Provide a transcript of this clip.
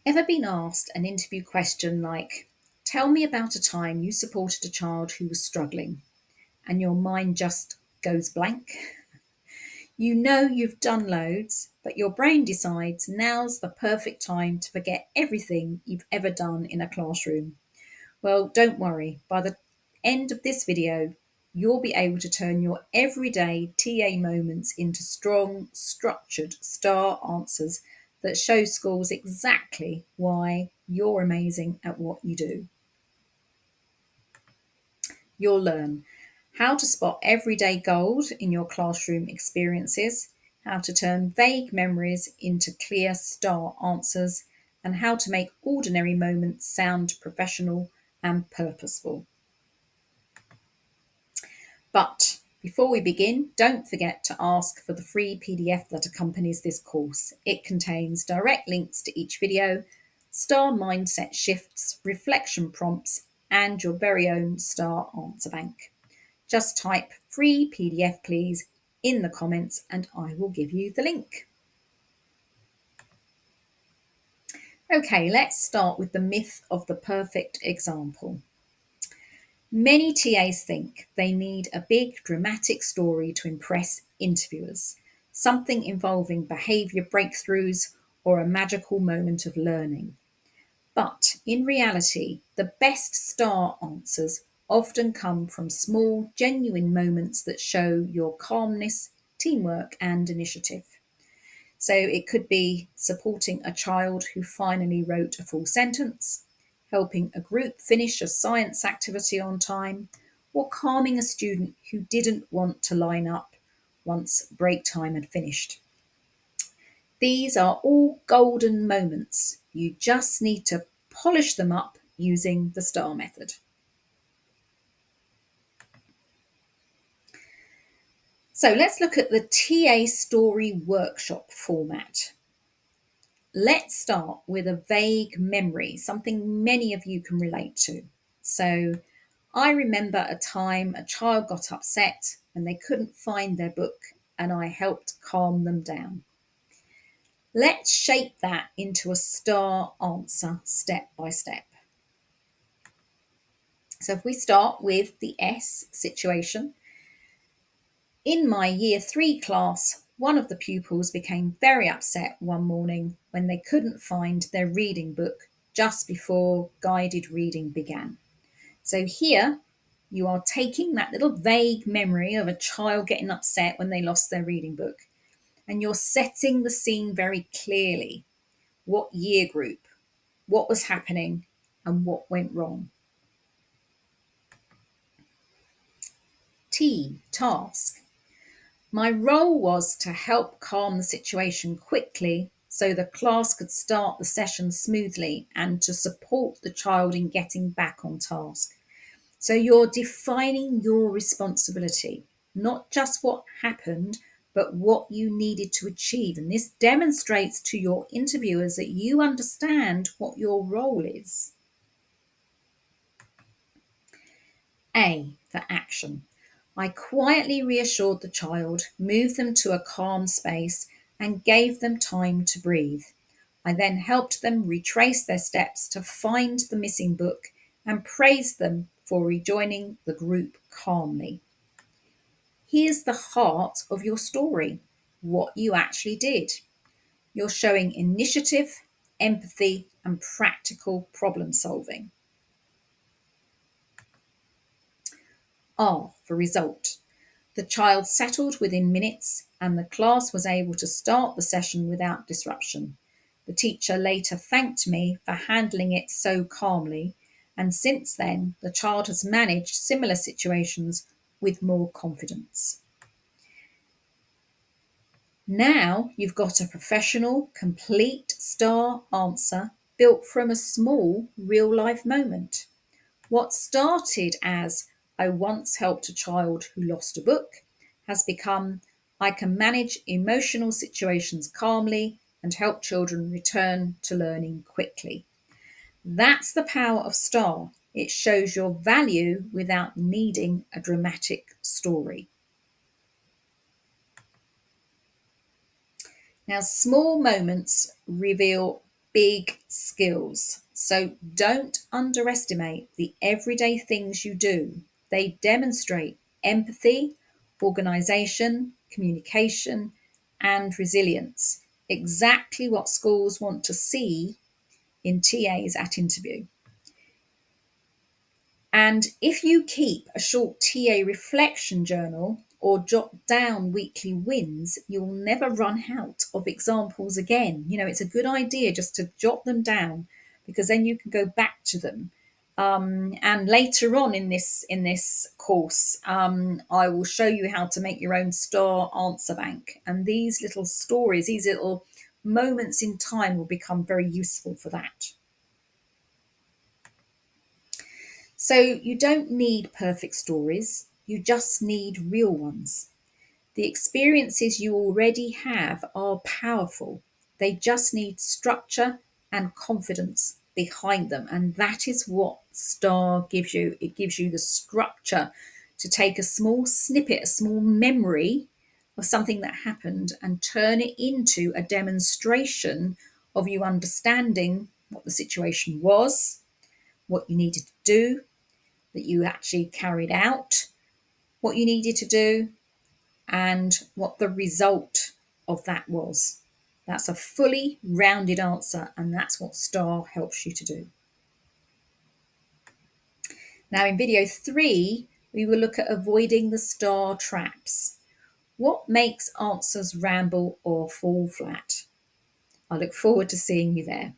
Ever been asked an interview question like, tell me about a time you supported a child who was struggling, and your mind just goes blank? You know you've done loads, but your brain decides now's the perfect time to forget everything you've ever done in a classroom. Well, don't worry, by the end of this video, you'll be able to turn your everyday TA moments into strong, structured star answers that show schools exactly why you're amazing at what you do. You'll learn how to spot everyday gold in your classroom experiences, how to turn vague memories into clear star answers, and how to make ordinary moments sound professional and purposeful. But before we begin, don't forget to ask for the free PDF that accompanies this course. It contains direct links to each video, star mindset shifts, reflection prompts, and your very own star answer bank. Just type free PDF please in the comments and I will give you the link. Okay, let's start with the myth of the perfect example. Many TAs think they need a big dramatic story to impress interviewers, something involving behaviour breakthroughs or a magical moment of learning. But in reality, the best star answers often come from small, genuine moments that show your calmness, teamwork, and initiative. So it could be supporting a child who finally wrote a full sentence, helping a group finish a science activity on time, or calming a student who didn't want to line up once break time had finished. These are all golden moments. You just need to polish them up using the STAR method. So let's look at the TA story workshop format. Let's start with a vague memory, something many of you can relate to. So I remember a time a child got upset when they couldn't find their book and I helped calm them down. Let's shape that into a star answer step by step. So if we start with the S situation, in my year 3 class, one of the pupils became very upset one morning when they couldn't find their reading book just before guided reading began. So here you are taking that little vague memory of a child getting upset when they lost their reading book and you're setting the scene very clearly. What year group, what was happening, and what went wrong. T, task. My role was to help calm the situation quickly so the class could start the session smoothly and to support the child in getting back on task. So you're defining your responsibility, not just what happened, but what you needed to achieve. And this demonstrates to your interviewers that you understand what your role is. A, for action. I quietly reassured the child, moved them to a calm space, and gave them time to breathe. I then helped them retrace their steps to find the missing book and praised them for rejoining the group calmly. Here's the heart of your story, what you actually did. You're showing initiative, empathy, and practical problem solving. R for result. The child settled within minutes and the class was able to start the session without disruption. The teacher later thanked me for handling it so calmly, and since then, the child has managed similar situations with more confidence. Now you've got a professional, complete star answer built from a small real life moment. What started as I once helped a child who lost a book has become I can manage emotional situations calmly and help children return to learning quickly. That's the power of STAR. It shows your value without needing a dramatic story. Now, small moments reveal big skills. So don't underestimate the everyday things you do. They demonstrate empathy, organisation, communication, and resilience. Exactly what schools want to see in TAs at interview. And if you keep a short TA reflection journal or jot down weekly wins, you'll never run out of examples again. You know, it's a good idea just to jot them down because then you can go back to them. And later on in this course, I will show you how to make your own star answer bank. And these little stories, these little moments in time will become very useful for that. So you don't need perfect stories, you just need real ones. The experiences you already have are powerful. They just need structure and confidence behind them. And that is what STAR gives you. It gives you the structure to take a small snippet, a small memory of something that happened and turn it into a demonstration of you understanding what the situation was, what you needed to do, that you actually carried out what you needed to do, and what the result of that was. That's a fully rounded answer, and that's what STAR helps you to do. Now, in video 3, we will look at avoiding the STAR traps. What makes answers ramble or fall flat? I look forward to seeing you there.